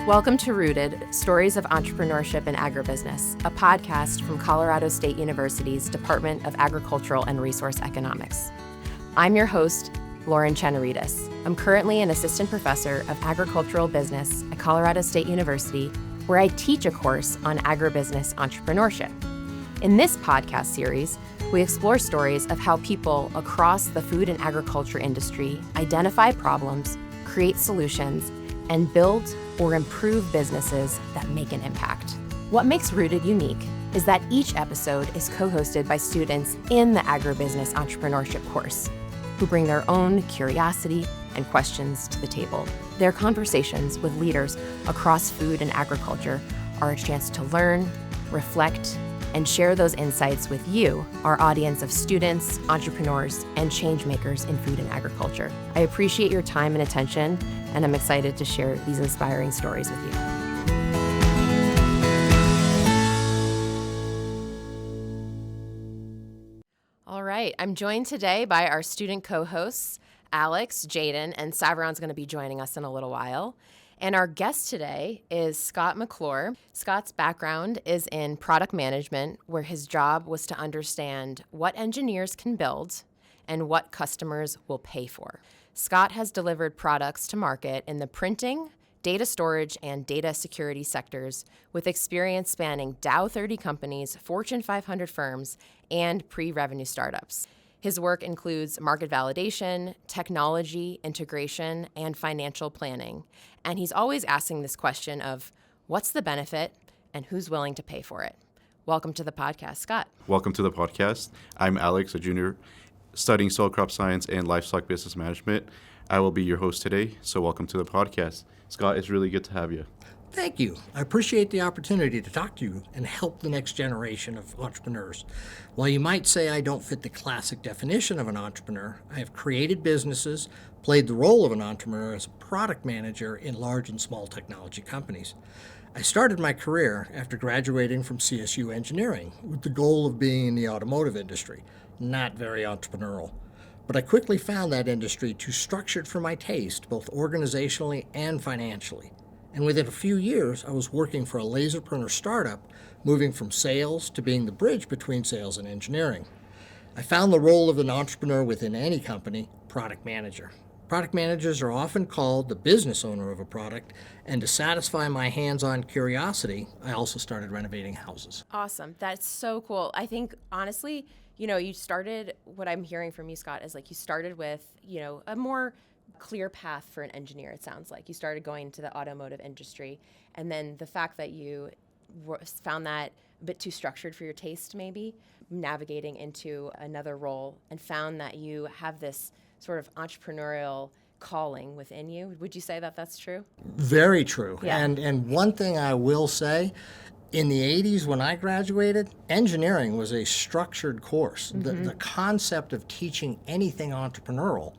Welcome to Rooted, Stories of Entrepreneurship and Agribusiness, a podcast from Colorado State University's Department of Agricultural and Resource Economics. I'm your host, Lauren Chenerides. I'm currently an assistant professor of agricultural business at Colorado State University, where I teach a course on agribusiness entrepreneurship. In this podcast series, we explore stories of how people across the food and agriculture industry identify problems, create solutions, and build or improve businesses that make an impact. What makes Rooted unique is that each episode is co-hosted by students in the agribusiness entrepreneurship course who bring their own curiosity and questions to the table. Their conversations with leaders across food and agriculture are a chance to learn, reflect, and share those insights with you, our audience of students, entrepreneurs, and change makers in food and agriculture. I appreciate your time and attention, and I'm excited to share these inspiring stories with you. All right, I'm joined today by our student co-hosts, Alex, Jaden, and Savron's going to be joining us in a little while. And our guest today is Scott McClure. Scott's background is in product management, where his job was to understand what engineers can build and what customers will pay for. Scott has delivered products to market in the printing, data storage, and data security sectors with experience spanning Dow 30 companies, Fortune 500 firms, and pre-revenue startups. His work includes market validation, technology integration, and financial planning. And he's always asking this question of what's the benefit and who's willing to pay for it? Welcome to the podcast, Scott. Welcome to the podcast. I'm Alex, a junior studying soil crop science and livestock business management. I will be your host today, so welcome to the podcast. Scott, it's really good to have you. Thank you. I appreciate the opportunity to talk to you and help the next generation of entrepreneurs. While you might say I don't fit the classic definition of an entrepreneur, I have created businesses, played the role of an entrepreneur as a product manager in large and small technology companies. I started my career after graduating from CSU Engineering with the goal of being in the automotive industry, not very entrepreneurial. But I quickly found that industry too structured for my taste, both organizationally and financially. And within a few years, I was working for a laser printer startup, moving from sales to being the bridge between sales and engineering. I found the role of an entrepreneur within any company, product manager. Product managers are often called the business owner of a product, and to satisfy my hands-on curiosity, I also started renovating houses. Awesome. That's so cool. I think, honestly, you started, what I'm hearing from you, Scott, is like you started with, a more clear path for an engineer, it sounds like. You started going to the automotive industry, and then the fact that you found that a bit too structured for your taste, maybe, navigating into another role and found that you have this sort of entrepreneurial calling within you. Would you say that that's true? Very true. Yeah. And one thing I will say, in the 80s when I graduated, engineering was a structured course. Mm-hmm. The concept of teaching anything entrepreneurial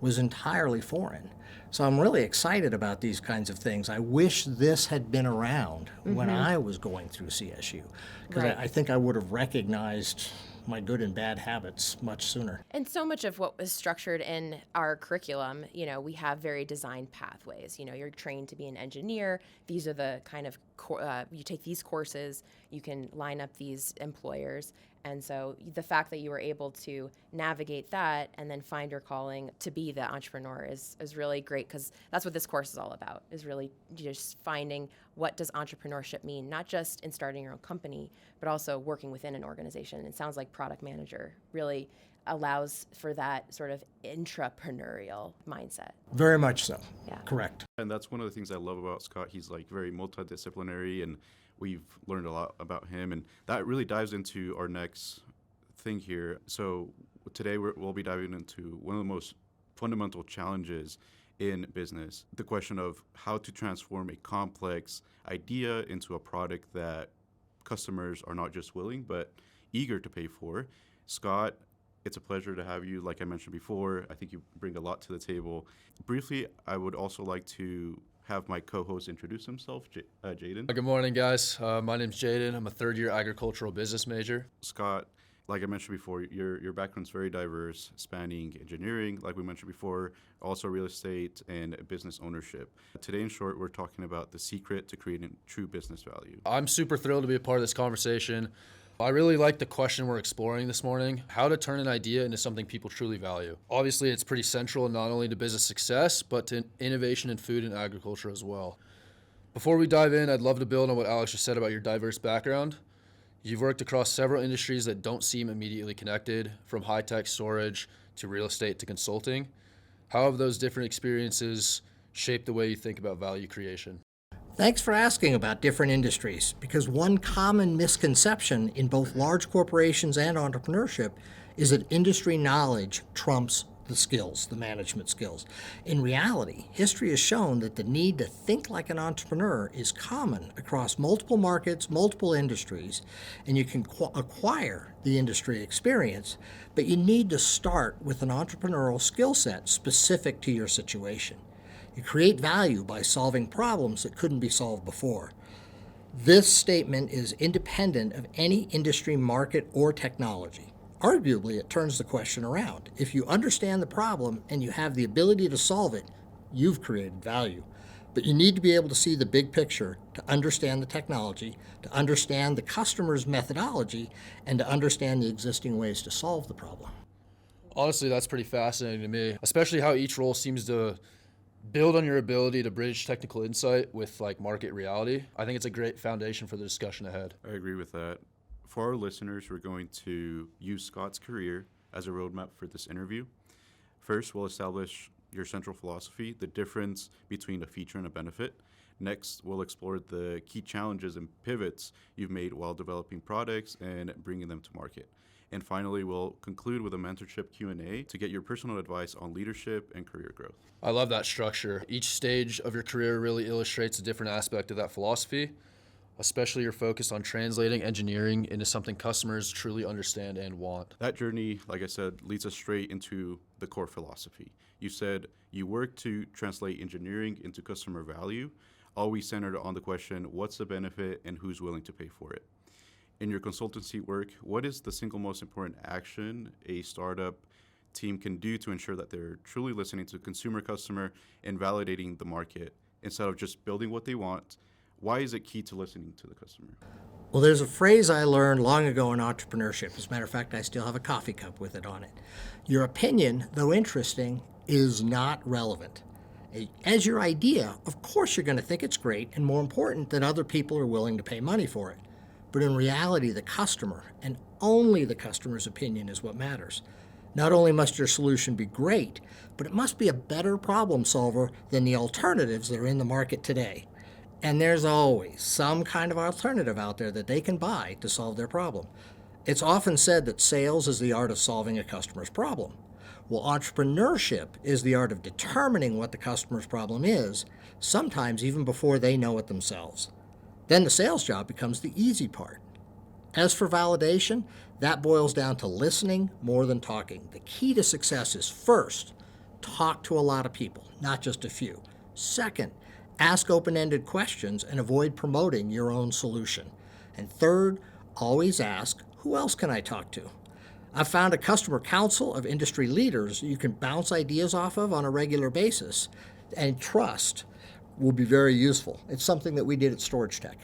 was entirely foreign. So I'm really excited about these kinds of things. I wish this had been around when I was going through CSU, because I think I would have recognized my good and bad habits much sooner. And so much of what was structured in our curriculum, we have very designed pathways. You're trained to be an engineer. These are the kind of, you take these courses, you can line up these employers. And so the fact that you were able to navigate that and then find your calling to be the entrepreneur is really great, because that's what this course is all about, is really just finding what does entrepreneurship mean, not just in starting your own company, but also working within an organization. It sounds like product manager really allows for that sort of intrapreneurial mindset. Very much so. Yeah. Correct. And that's one of the things I love about Scott. He's like very multidisciplinary, and we've learned a lot about him, and that really dives into our next thing here. So today we'll be diving into one of the most fundamental challenges in business, the question of how to transform a complex idea into a product that customers are not just willing, but eager to pay for. Scott, it's a pleasure to have you. Like I mentioned before, I think you bring a lot to the table. Briefly, I would also like to have my co-host introduce himself, Jaden. Good morning, guys. My name's Jaden. I'm a third-year agricultural business major. Scott Like I mentioned before, your background's very diverse, spanning engineering, like we mentioned before, also real estate and business ownership. Today, in short, we're talking about the secret to creating true business value. I'm super thrilled to be a part of this conversation. I really like the question we're exploring this morning, how to turn an idea into something people truly value. Obviously, it's pretty central not only to business success, but to innovation in food and agriculture as well. Before we dive in, I'd love to build on what Alex just said about your diverse background. You've worked across several industries that don't seem immediately connected, from high-tech storage to real estate to consulting. How have those different experiences shaped the way you think about value creation? Thanks for asking about different industries, because one common misconception in both large corporations and entrepreneurship is that industry knowledge trumps the skills, the management skills. In reality, history has shown that the need to think like an entrepreneur is common across multiple markets, multiple industries, and you can acquire the industry experience, but you need to start with an entrepreneurial skill set specific to your situation. You create value by solving problems that couldn't be solved before. This statement is independent of any industry, market, or technology. Arguably, it turns the question around. If you understand the problem and you have the ability to solve it, you've created value. But you need to be able to see the big picture, to understand the technology, to understand the customer's methodology, and to understand the existing ways to solve the problem. Honestly, that's pretty fascinating to me, especially how each role seems to build on your ability to bridge technical insight with like market reality. I think it's a great foundation for the discussion ahead. I agree with that. For our listeners, we're going to use Scott's career as a roadmap for this interview. First, we'll establish your central philosophy, the difference between a feature and a benefit. Next, we'll explore the key challenges and pivots you've made while developing products and bringing them to market. And finally, we'll conclude with a mentorship Q&A to get your personal advice on leadership and career growth. I love that structure. Each stage of your career really illustrates a different aspect of that philosophy, especially your focus on translating engineering into something customers truly understand and want. That journey, like I said, leads us straight into the core philosophy. You said you work to translate engineering into customer value, always centered on the question, what's the benefit and who's willing to pay for it? In your consultancy work, what is the single most important action a startup team can do to ensure that they're truly listening to consumer, customer, and validating the market instead of just building what they want? Why is it key to listening to the customer? Well, there's a phrase I learned long ago in entrepreneurship. As a matter of fact, I still have a coffee cup with it on it. Your opinion, though interesting, is not relevant. As your idea, of course you're going to think it's great and more important that other people are willing to pay money for it. But in reality, the customer, and only the customer's opinion, is what matters. Not only must your solution be great, but it must be a better problem solver than the alternatives that are in the market today. And there's always some kind of alternative out there that they can buy to solve their problem. It's often said that sales is the art of solving a customer's problem. Well, entrepreneurship is the art of determining what the customer's problem is, sometimes even before they know it themselves. Then the sales job becomes the easy part. As for validation, that boils down to listening more than talking. The key to success is first, talk to a lot of people, not just a few. Second, ask open-ended questions and avoid promoting your own solution. And third, always ask, who else can I talk to? I've found a customer council of industry leaders you can bounce ideas off of on a regular basis, and trust will be very useful. It's something that we did at Storage Tech.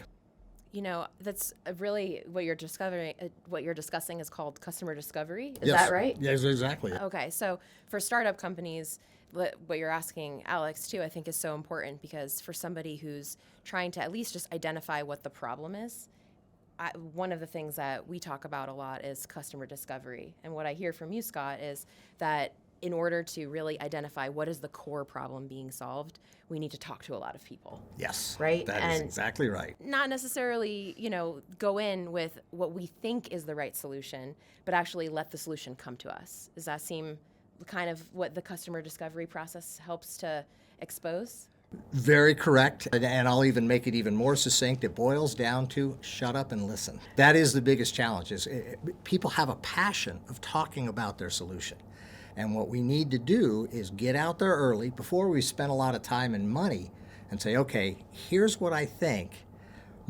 You know, that's really what you're discovering. What you're discussing is called customer discovery. Is Yes. that right? Yes, exactly. Okay, so for startup companies, what you're asking Alex too, I think is so important, because for somebody who's trying to at least just identify what the problem is, one of the things that we talk about a lot is customer discovery. And what I hear from you, Scott, is that in order to really identify what is the core problem being solved, we need to talk to a lot of people. Yes. Right? That is And exactly right. not necessarily, go in with what we think is the right solution, but actually let the solution come to us. Does that seem kind of what the customer discovery process helps to expose? Very correct. And I'll even make it even more succinct. It boils down to shut up and listen. That is the biggest challenge. People have a passion of talking about their solution. And what we need to do is get out there early before we spend a lot of time and money and say, okay, here's what I think.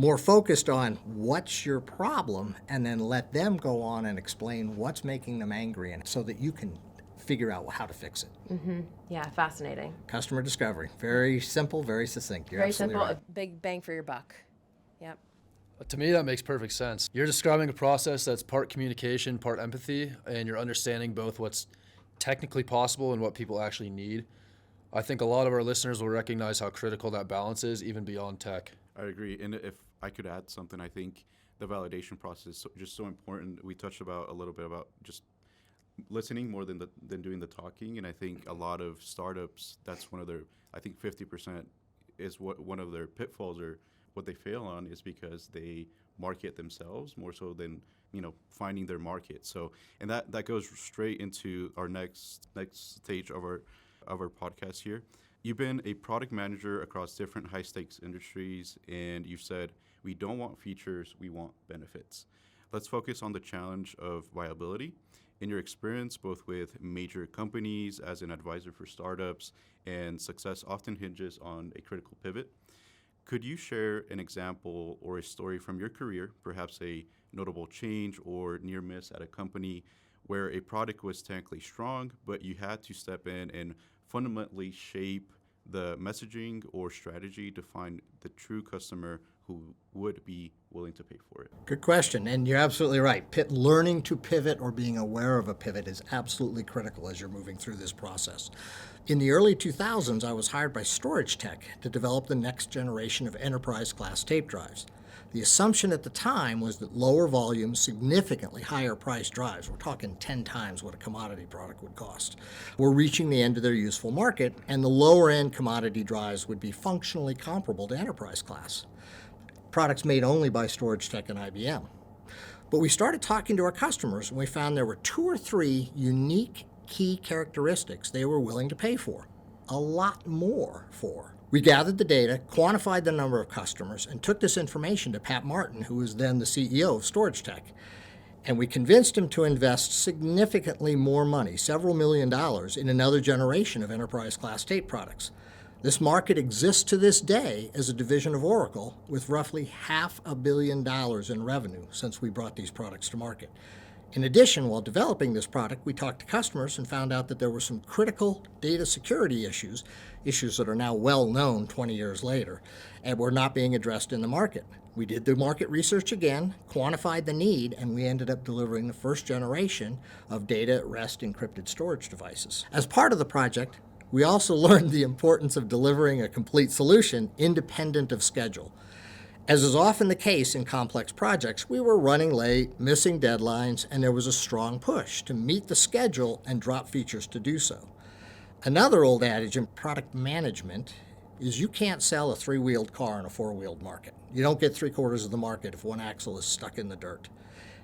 more focused on what's your problem, and then let them go on and explain what's making them angry, and so that you can figure out how to fix it. Yeah, fascinating. Customer discovery. Very simple, very succinct. You're Very absolutely simple, right. a big bang for your buck. Yep. To me, that makes perfect sense. You're describing a process that's part communication, part empathy, and you're understanding both what's technically possible and what people actually need. I think a lot of our listeners will recognize how critical that balance is, even beyond tech. I agree. And if I could add something, I think the validation process is just so important. We touched about a little bit about just listening more than doing the talking. And I think a lot of startups, that's one of their, I think 50% is what one of their pitfalls, or what they fail on, is because they market themselves more so than, finding their market. So, and that goes straight into our next stage of our podcast here. You've been a product manager across different high-stakes industries, and you've said, we don't want features, we want benefits. Let's focus on the challenge of viability. In your experience, both with major companies as an advisor for startups, and success often hinges on a critical pivot. Could you share an example or a story from your career, perhaps a notable change or near miss at a company where a product was technically strong, but you had to step in and fundamentally shape the messaging or strategy to find the true customer who would be willing to pay for it? Good question, and you're absolutely right. Learning to pivot or being aware of a pivot is absolutely critical as you're moving through this process. In the early 2000s, I was hired by Storage Tech to develop the next generation of enterprise-class tape drives. The assumption at the time was that lower volume, significantly higher priced drives, we're talking 10 times what a commodity product would cost, were reaching the end of their useful market, and the lower end commodity drives would be functionally comparable to enterprise class, products made only by Storage Tech and IBM. But we started talking to our customers, and we found there were 2 or 3 unique key characteristics they were willing to pay for, a lot more for. We gathered the data, quantified the number of customers, and took this information to Pat Martin, who was then the CEO of Storage Tech. And we convinced him to invest significantly more money, several $1 million, in another generation of enterprise-class tape products. This market exists to this day as a division of Oracle, with roughly $500 million in revenue since we brought these products to market. In addition, while developing this product, we talked to customers and found out that there were some critical data security issues that are now well known 20 years later, and were not being addressed in the market. We did the market research again, quantified the need, and we ended up delivering the first generation of data at rest encrypted storage devices. As part of the project, we also learned the importance of delivering a complete solution independent of schedule. As is often the case in complex projects, we were running late, missing deadlines, and there was a strong push to meet the schedule and drop features to do so. Another old adage in product management is you can't sell a 3-wheeled car in a 4-wheeled market. You don't get 3/4 of the market if one axle is stuck in the dirt.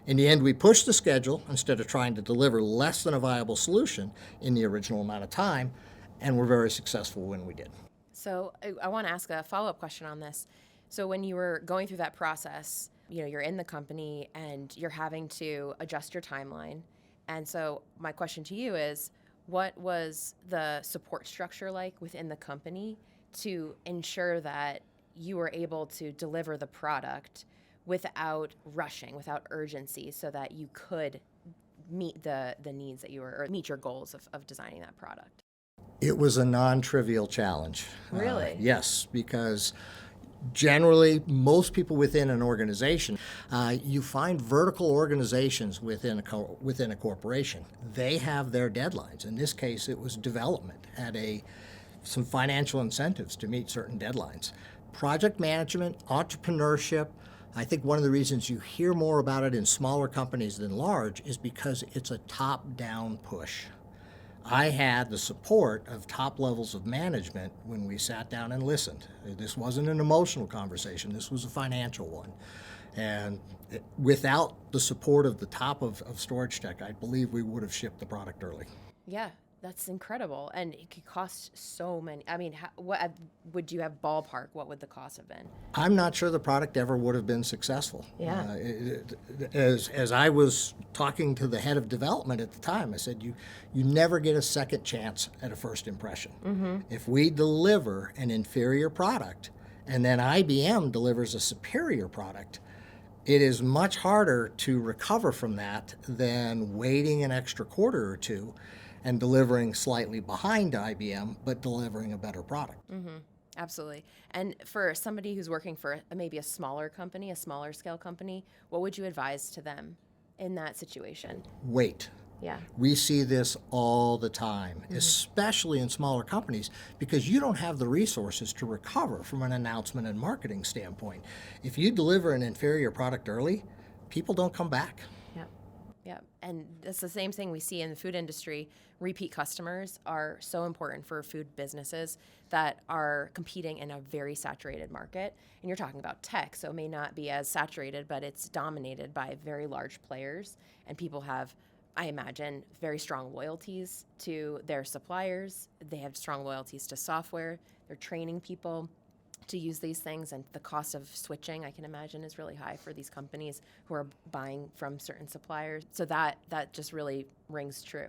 In the end, we pushed the schedule instead of trying to deliver less than a viable solution in the original amount of time, and were very successful when we did. So I want to ask a follow-up question on this. So when you were going through that process, you're in the company and you're having to adjust your timeline. And so my question to you is, what was the support structure like within the company to ensure that you were able to deliver the product without rushing, without urgency, so that you could meet the needs that or meet your goals of designing that product? It was a non-trivial challenge. Really? Yes, because generally, most people within an organization, you find vertical organizations within a corporation. They have their deadlines. In this case, it was development, had some financial incentives to meet certain deadlines. Project management, entrepreneurship, I think one of the reasons you hear more about it in smaller companies than large is because it's a top-down push. I had the support of top levels of management when we sat down and listened. This wasn't an emotional conversation, this was a financial one. And without the support of the top of Storage Tech, I believe we would have shipped the product early. Yeah, that's incredible. And it could cost so many. I mean, what would you have ballpark? What would the cost have been? I'm not sure the product ever would have been successful. Yeah. As I was talking to the head of development at the time, I said, you never get a second chance at a first impression. Mm-hmm. If we deliver an inferior product, and then IBM delivers a superior product, it is much harder to recover from that than waiting an extra quarter or two and delivering slightly behind IBM, but delivering a better product. Absolutely. And for somebody who's working for maybe a smaller company, a smaller scale company, what would you advise to them in that situation? Wait. Yeah. We see this all the time, especially in smaller companies, because you don't have the resources to recover from an announcement and marketing standpoint. If you deliver an inferior product early, people don't come back. Yep. Yep. And it's the same thing we see in the food industry. Repeat customers are so important for food businesses that are competing in a very saturated market. And you're talking about tech, so it may not be as saturated, but it's dominated by very large players. And people have, I imagine, very strong loyalties to their suppliers. They have strong loyalties to software. They're training people to use these things, and the cost of switching, I can imagine, is really high for these companies who are buying from certain suppliers. So that just really rings true.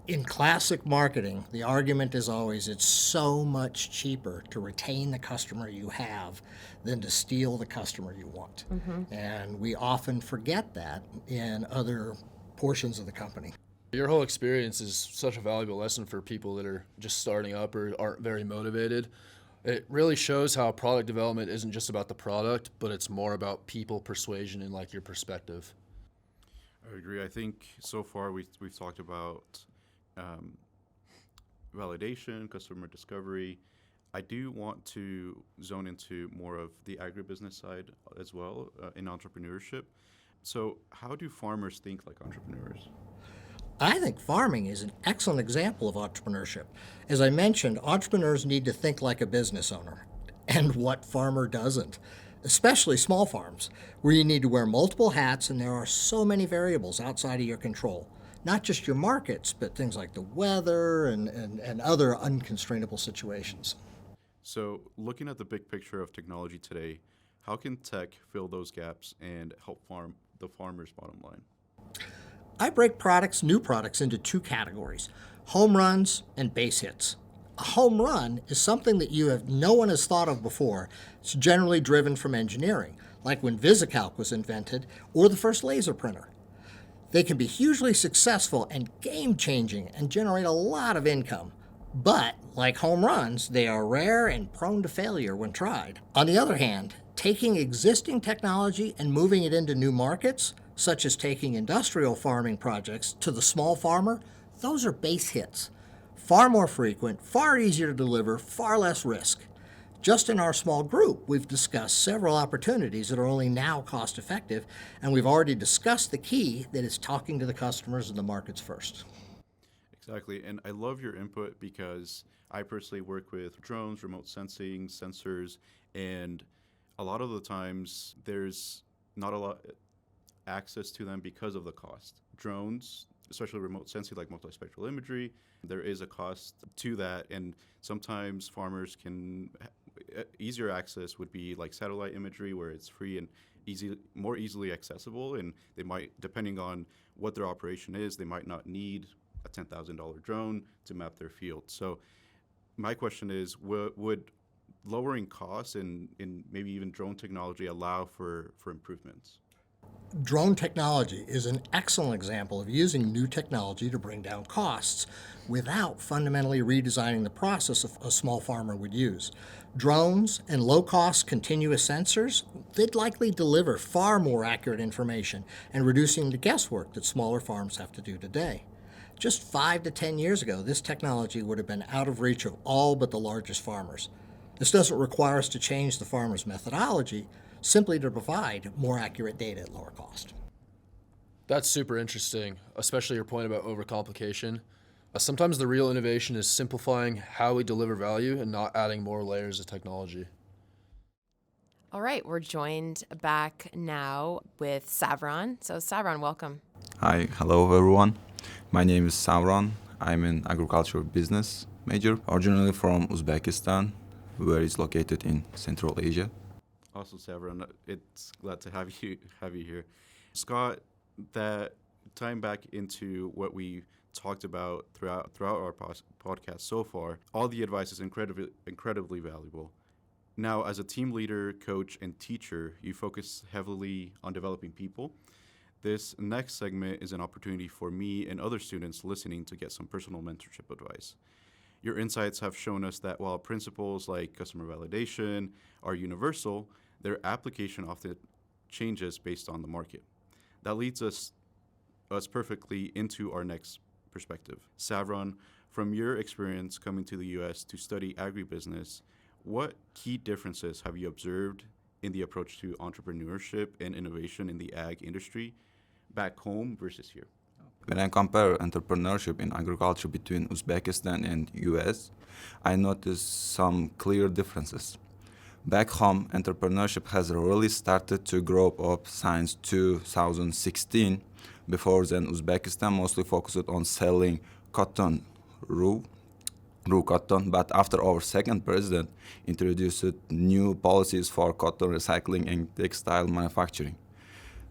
In classic marketing, the argument is always it's so much cheaper to retain the customer you have than to steal the customer you want. And we often forget that in other portions of the company. Your whole experience is such a valuable lesson for people that are just starting up or aren't very motivated. It really shows how product development isn't just about the product, but it's more about people, persuasion, and like your perspective. I agree. I think so far we've talked about validation, customer discovery. I do want to zone into more of the agribusiness side as well in entrepreneurship. So how do farmers think like entrepreneurs? I think farming is an excellent example of entrepreneurship. As I mentioned, entrepreneurs need to think like a business owner. And what farmer doesn't? Especially small farms, where you need to wear multiple hats and there are so many variables outside of your control. Not just your markets, but things like the weather and other unconstrainable situations. So looking at the big picture of technology today, how can tech fill those gaps and help the farmer's bottom line? I break new products into two categories, home runs and base hits. A home run is something that no one has thought of before. It's generally driven from engineering, like when VisiCalc was invented or the first laser printer. They can be hugely successful and game-changing and generate a lot of income. But, like home runs, they are rare and prone to failure when tried. On the other hand, taking existing technology and moving it into new markets, such as taking industrial farming projects to the small farmer, those are base hits. Far more frequent, far easier to deliver, far less risk. Just in our small group, we've discussed several opportunities that are only now cost effective, and we've already discussed the key that is talking to the customers and the markets first. Exactly, and I love your input because I personally work with drones, remote sensing, sensors, and a lot of the times there's not a lot access to them because of the cost. Drones, especially remote sensing like multispectral imagery, there is a cost to that, and sometimes farmers can easier access would be like satellite imagery where it's free and more easily accessible, and they might, depending on what their operation is, they might not need a $10,000 drone to map their field. So my question is, would lowering costs and maybe even drone technology allow for improvements? Drone technology is an excellent example of using new technology to bring down costs without fundamentally redesigning the process a small farmer would use. Drones and low-cost continuous sensors, they'd likely deliver far more accurate information and reducing the guesswork that smaller farms have to do today. Just 5 to 10 years ago, this technology would have been out of reach of all but the largest farmers. This doesn't require us to change the farmer's methodology, simply to provide more accurate data at lower cost. That's super interesting, especially your point about overcomplication. Sometimes the real innovation is simplifying how we deliver value and not adding more layers of technology. All right, we're joined back now with Savron. So Savron, welcome. Hi, hello everyone. My name is Savron. I'm an agricultural business major, originally from Uzbekistan, where it's located in Central Asia. Also, Savron, it's glad to have you here. Scott, that tying back into what we talked about throughout our podcast so far, all the advice is incredibly valuable. Now, as a team leader, coach, and teacher, you focus heavily on developing people. This next segment is an opportunity for me and other students listening to get some personal mentorship advice. Your insights have shown us that while principles like customer validation are universal, their application often changes based on the market. That leads us perfectly into our next perspective. Savron, from your experience coming to the U.S. to study agribusiness, what key differences have you observed in the approach to entrepreneurship and innovation in the ag industry back home versus here? When I compare entrepreneurship in agriculture between Uzbekistan and US, I notice some clear differences. Back home, entrepreneurship has really started to grow up since 2016. Before then, Uzbekistan mostly focused on selling cotton, raw cotton, but after our second president introduced new policies for cotton recycling and textile manufacturing,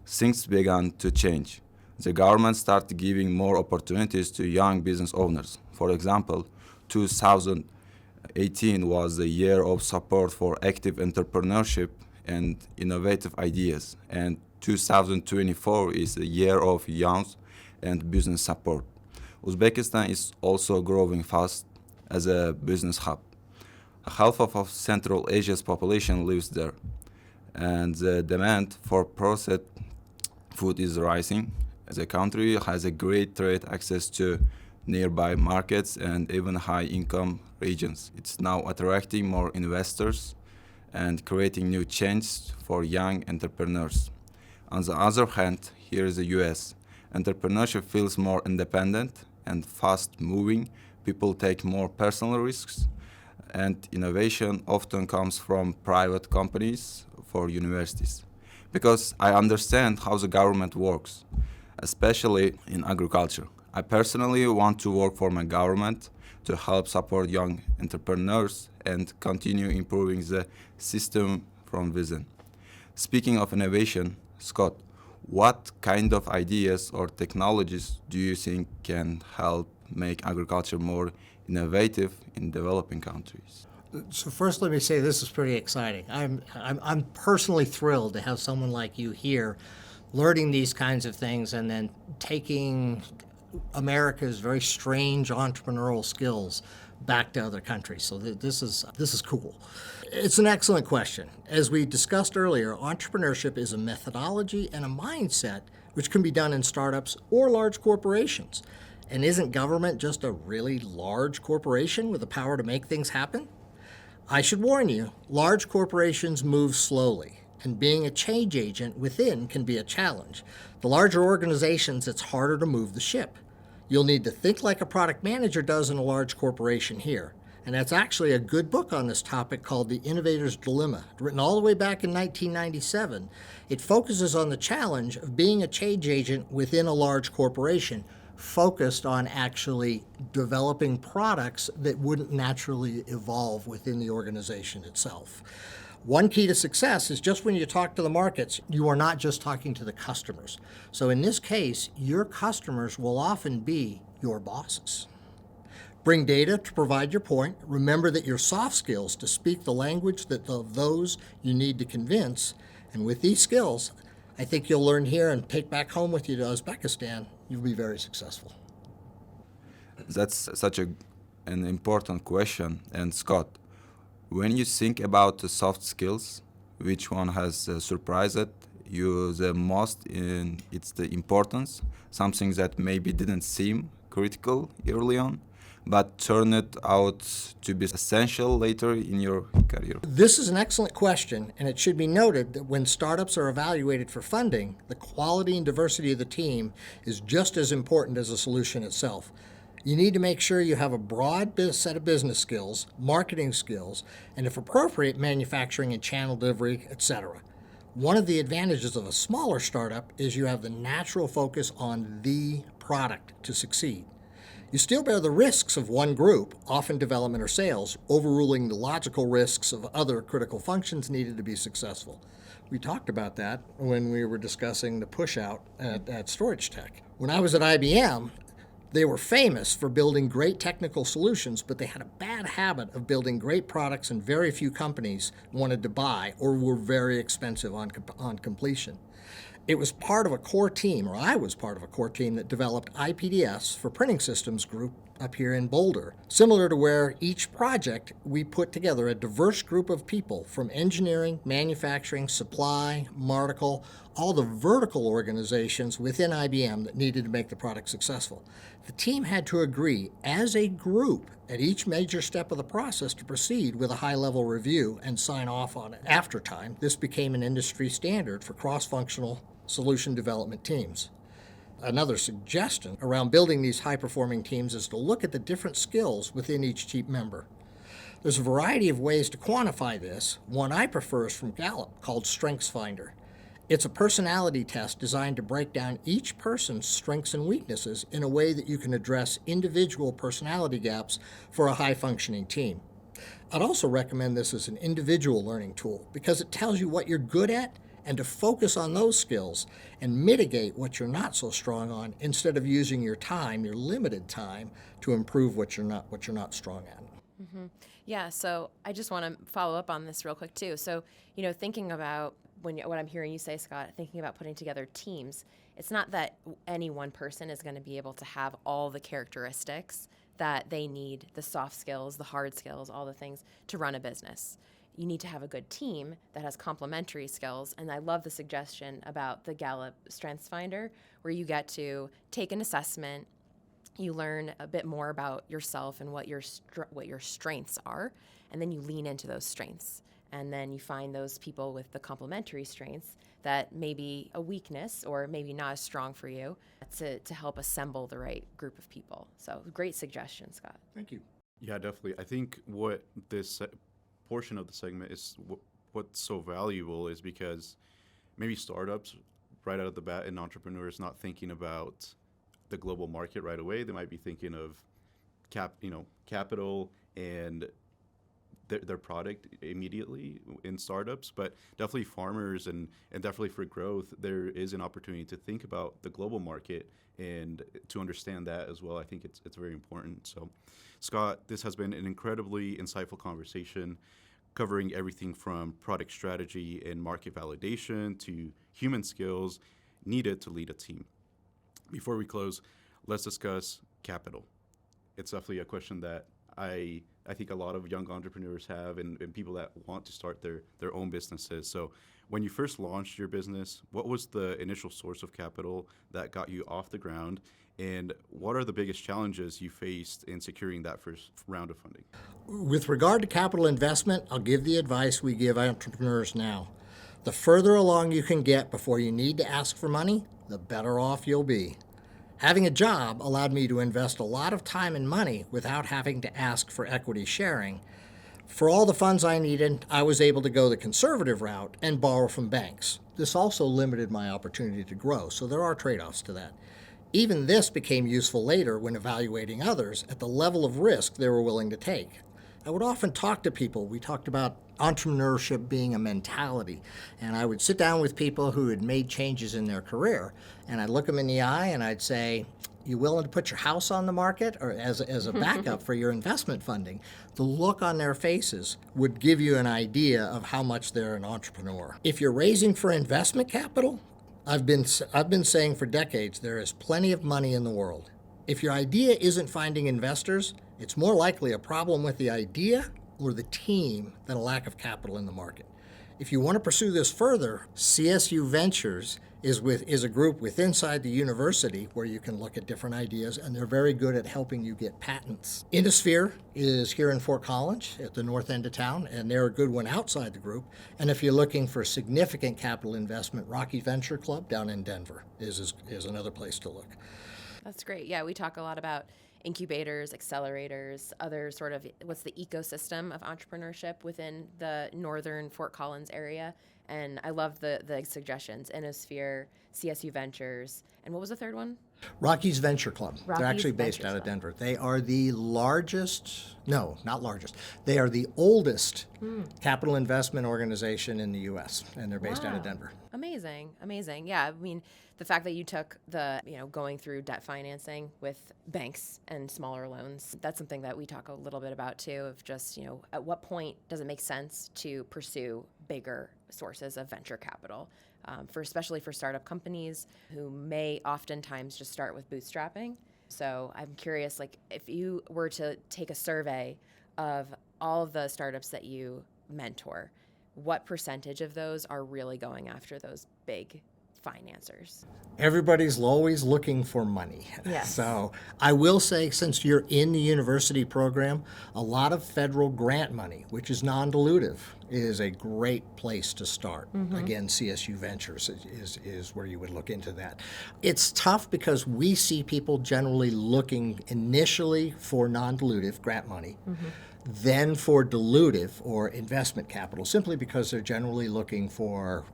things began to change. The government started giving more opportunities to young business owners. For example, 2018 was the year of support for active entrepreneurship and innovative ideas, and 2024 is the year of young and business support. Uzbekistan is also growing fast as a business hub. Half of Central Asia's population lives there, and the demand for processed food is rising. The country has a great trade access to nearby markets and even high-income regions. It's now attracting more investors and creating new chances for young entrepreneurs. On the other hand, here is the US. Entrepreneurship feels more independent and fast-moving. People take more personal risks, and innovation often comes from private companies for universities. Because I understand how the government works, especially in agriculture. I personally want to work for my government to help support young entrepreneurs and continue improving the system from within. Speaking of innovation, Scott, what kind of ideas or technologies do you think can help make agriculture more innovative in developing countries? So first, let me say this is pretty exciting. I'm personally thrilled to have someone like you here learning these kinds of things and then taking America's very strange entrepreneurial skills back to other countries. So this is cool. It's an excellent question. As we discussed earlier, entrepreneurship is a methodology and a mindset which can be done in startups or large corporations. And isn't government just a really large corporation with the power to make things happen? I should warn you, large corporations move slowly, and being a change agent within can be a challenge. The larger organizations, it's harder to move the ship. You'll need to think like a product manager does in a large corporation here. And that's actually a good book on this topic called The Innovator's Dilemma, written all the way back in 1997. It focuses on the challenge of being a change agent within a large corporation, focused on actually developing products that wouldn't naturally evolve within the organization itself. One key to success is just when you talk to the markets, you are not just talking to the customers. So in this case, your customers will often be your bosses. Bring data to provide your point. Remember that your soft skills to speak the language of those you need to convince. And with these skills, I think you'll learn here and take back home with you to Uzbekistan. You'll be very successful. That's such an important question. And Scott, when you think about the soft skills, which one has surprised you the most in its the importance, something that maybe didn't seem critical early on, but turned out to be essential later in your career? This is an excellent question, and it should be noted that when startups are evaluated for funding, the quality and diversity of the team is just as important as the solution itself. You need to make sure you have a broad set of business skills, marketing skills, and if appropriate, manufacturing and channel delivery, etc. One of the advantages of a smaller startup is you have the natural focus on the product to succeed. You still bear the risks of one group, often development or sales, overruling the logical risks of other critical functions needed to be successful. We talked about that when we were discussing the push out at Storage Tech. When I was at IBM, They were famous for building great technical solutions, but they had a bad habit of building great products and very few companies wanted to buy or were very expensive on completion. It was part of a core team, or I was part of a core team that developed IPDS for Printing Systems Group up here in Boulder. Similar to where each project we put together a diverse group of people from engineering, manufacturing, supply, Marticle, all the vertical organizations within IBM that needed to make the product successful. The team had to agree as a group at each major step of the process to proceed with a high-level review and sign off on it. After time, this became an industry standard for cross-functional solution development teams. Another suggestion around building these high-performing teams is to look at the different skills within each team member. There's a variety of ways to quantify this. One I prefer is from Gallup called StrengthsFinder. It's a personality test designed to break down each person's strengths and weaknesses in a way that you can address individual personality gaps for a high-functioning team. I'd also recommend this as an individual learning tool because it tells you what you're good at and to focus on those skills and mitigate what you're not so strong on instead of using your time, your limited time, to improve what you're not strong at. Mm-hmm. Yeah, so I just want to follow up on this real quick too. So, thinking about what I'm hearing you say, Scott, thinking about putting together teams, it's not that any one person is going to be able to have all the characteristics that they need, the soft skills, the hard skills, all the things to run a business. You need to have a good team that has complementary skills. And I love the suggestion about the Gallup StrengthsFinder, where you get to take an assessment, you learn a bit more about yourself and what your strengths are, and then you lean into those strengths. And then you find those people with the complementary strengths that may be a weakness or maybe not as strong for you to help assemble the right group of people. So great suggestion, Scott. Thank you. Yeah, definitely. I think what this portion of the segment is what's so valuable is because maybe startups right out of the bat and entrepreneurs not thinking about the global market right away. They might be thinking of capital and their product immediately in startups, but definitely farmers and definitely for growth, there is an opportunity to think about the global market and to understand that as well. I think it's very important. So, Scott, this has been an incredibly insightful conversation covering everything from product strategy and market validation to human skills needed to lead a team. Before we close, let's discuss capital. It's definitely a question that I think a lot of young entrepreneurs have and people that want to start their own businesses. So when you first launched your business, what was the initial source of capital that got you off the ground? And what are the biggest challenges you faced in securing that first round of funding? With regard to capital investment, I'll give the advice we give entrepreneurs now. The further along you can get before you need to ask for money, the better off you'll be. Having a job allowed me to invest a lot of time and money without having to ask for equity sharing. For all the funds I needed, I was able to go the conservative route and borrow from banks. This also limited my opportunity to grow, so there are trade-offs to that. Even this became useful later when evaluating others at the level of risk they were willing to take. I would often talk to people. We talked about entrepreneurship being a mentality, and I would sit down with people who had made changes in their career, and I'd look them in the eye and I'd say, you willing to put your house on the market or as a backup for your investment funding? The look on their faces would give you an idea of how much they're an entrepreneur. If you're raising for investment capital, I've been saying for decades there is plenty of money in the world. If your idea isn't finding investors, it's more likely a problem with the idea or the team than a lack of capital in the market. If you want to pursue this further, CSU Ventures is a group inside the university where you can look at different ideas, and they're very good at helping you get patents. Indosphere is here in Fort Collins at the north end of town, and they're a good one outside the group. And if you're looking for significant capital investment, Rocky Venture Club down in Denver is another place to look. That's great. Yeah, we talk a lot about incubators, accelerators, other what's the ecosystem of entrepreneurship within the northern Fort Collins area. And I love the suggestions: Innosphere, CSU Ventures, and what was the third one? Rockies Venture Club. They're Rockies actually based Venture out of Club. Denver. They are the largest, no, not largest. They are the oldest capital investment organization in the U.S., and they're based out of Wow. Denver. Amazing, amazing. Yeah, I mean, the fact that you took going through debt financing with banks and smaller loans, that's something that we talk a little bit about too, of just, at what point does it make sense to pursue bigger sources of venture capital, especially for startup companies who may oftentimes just start with bootstrapping. So I'm curious, like, if you were to take a survey of all of the startups that you mentor, what percentage of those are really going after those big financiers? Everybody's always looking for money. Yes. So I will say, since you're in the university program, a lot of federal grant money, which is non-dilutive, is a great place to start. Again, CSU Ventures is where you would look into that. It's tough because we see people generally looking initially for non-dilutive grant money, then for dilutive or investment capital, simply because they're generally looking for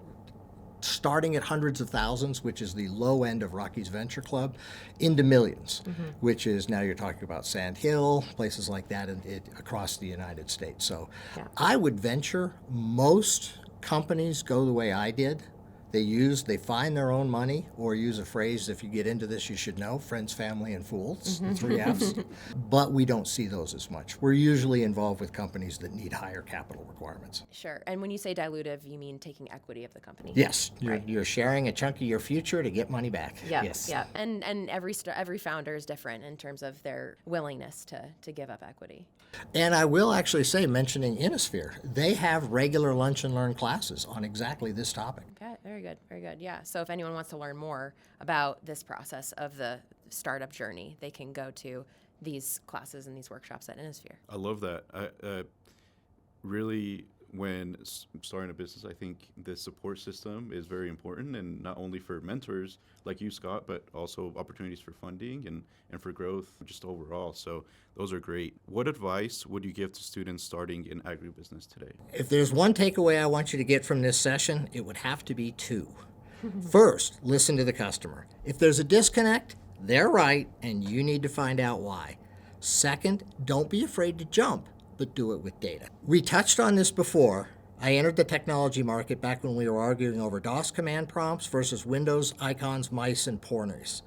starting at hundreds of thousands, which is the low end of Rockies Venture Club, into millions, which is now you're talking about Sand Hill, places like that across the United States. So I would venture most companies go the way I did. They find their own money, or use a phrase, if you get into this, you should know, friends, family, and fools, the 3 F's. But we don't see those as much. We're usually involved with companies that need higher capital requirements. Sure. And when you say dilutive, you mean taking equity of the company? Yes, you're sharing a chunk of your future to get money back. Yeah, Yes. yeah. And every founder is different in terms of their willingness to give up equity. And I will actually say, mentioning Innosphere, they have regular lunch and learn classes on exactly this topic. Okay, very good, very good. Yeah. So if anyone wants to learn more about this process of the startup journey, they can go to these classes and these workshops at Innosphere. I love that. Really, when starting a business, I think the support system is very important, and not only for mentors like you, Scott, but also opportunities for funding and for growth just overall. So those are great. What advice would you give to students starting in agribusiness today? If there's one takeaway I want you to get from this session, it would have to be 2. First, listen to the customer. If there's a disconnect, they're right, and you need to find out why. Second, don't be afraid to jump, but do it with data. We touched on this before. I entered the technology market back when we were arguing over DOS command prompts versus Windows icons, mice, and pointers.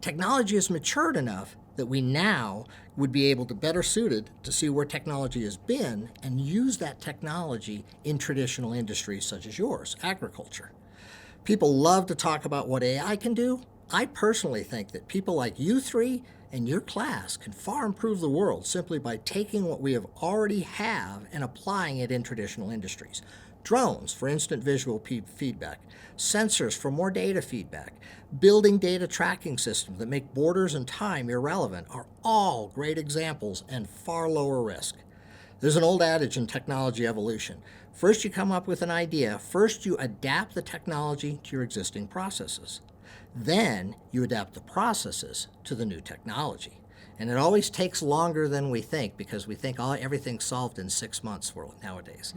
Technology has matured enough that we now would be able to better suited to see where technology has been and use that technology in traditional industries such as yours, agriculture. People love to talk about what AI can do. I personally think that people like you 3 and your class can far improve the world simply by taking what we already have and applying it in traditional industries. Drones for instant visual feedback, sensors for more data feedback, building data tracking systems that make borders and time irrelevant are all great examples and far lower risk. There's an old adage in technology evolution. First you come up with an idea, first you adapt the technology to your existing processes. Then you adapt the processes to the new technology. And it always takes longer than we think because we think everything's solved in 6 months nowadays.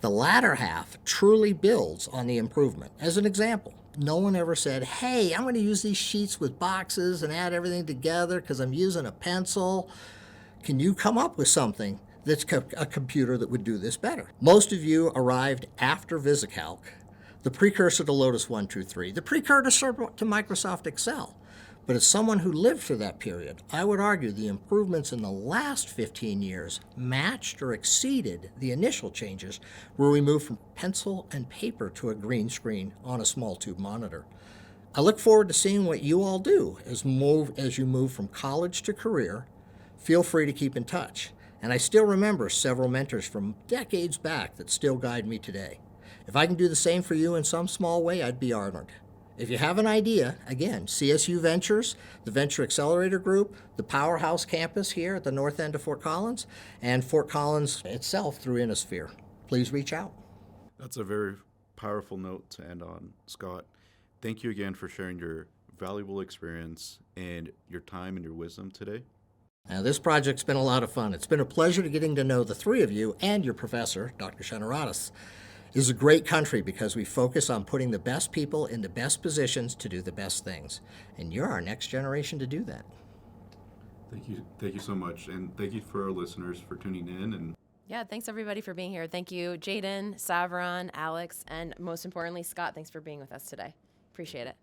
The latter half truly builds on the improvement. As an example, no one ever said, hey, I'm going to use these sheets with boxes and add everything together because I'm using a pencil. Can you come up with something that's a computer that would do this better? Most of you arrived after VisiCalc, the precursor to Lotus 1, 2, 3, the precursor to Microsoft Excel. But as someone who lived through that period, I would argue the improvements in the last 15 years matched or exceeded the initial changes where we moved from pencil and paper to a green screen on a small tube monitor. I look forward to seeing what you all do as you move from college to career. Feel free to keep in touch. And I still remember several mentors from decades back that still guide me today. If I can do the same for you in some small way, I'd be honored. If you have an idea, again, CSU Ventures, the Venture Accelerator Group, the Powerhouse Campus here at the north end of Fort Collins, and Fort Collins itself through Innosphere, please reach out. That's a very powerful note to end on, Scott. Thank you again for sharing your valuable experience and your time and your wisdom today. Now, this project's been a lot of fun. It's been a pleasure getting to know the 3 of you and your professor, Dr. Shenaratis. This is a great country because we focus on putting the best people in the best positions to do the best things. And you're our next generation to do that. Thank you so much, and thank you for our listeners for tuning in. And Yeah, thanks everybody for being here. Thank you, Jaden, Savron, Alex, and most importantly, Scott. Thanks for being with us today. Appreciate it.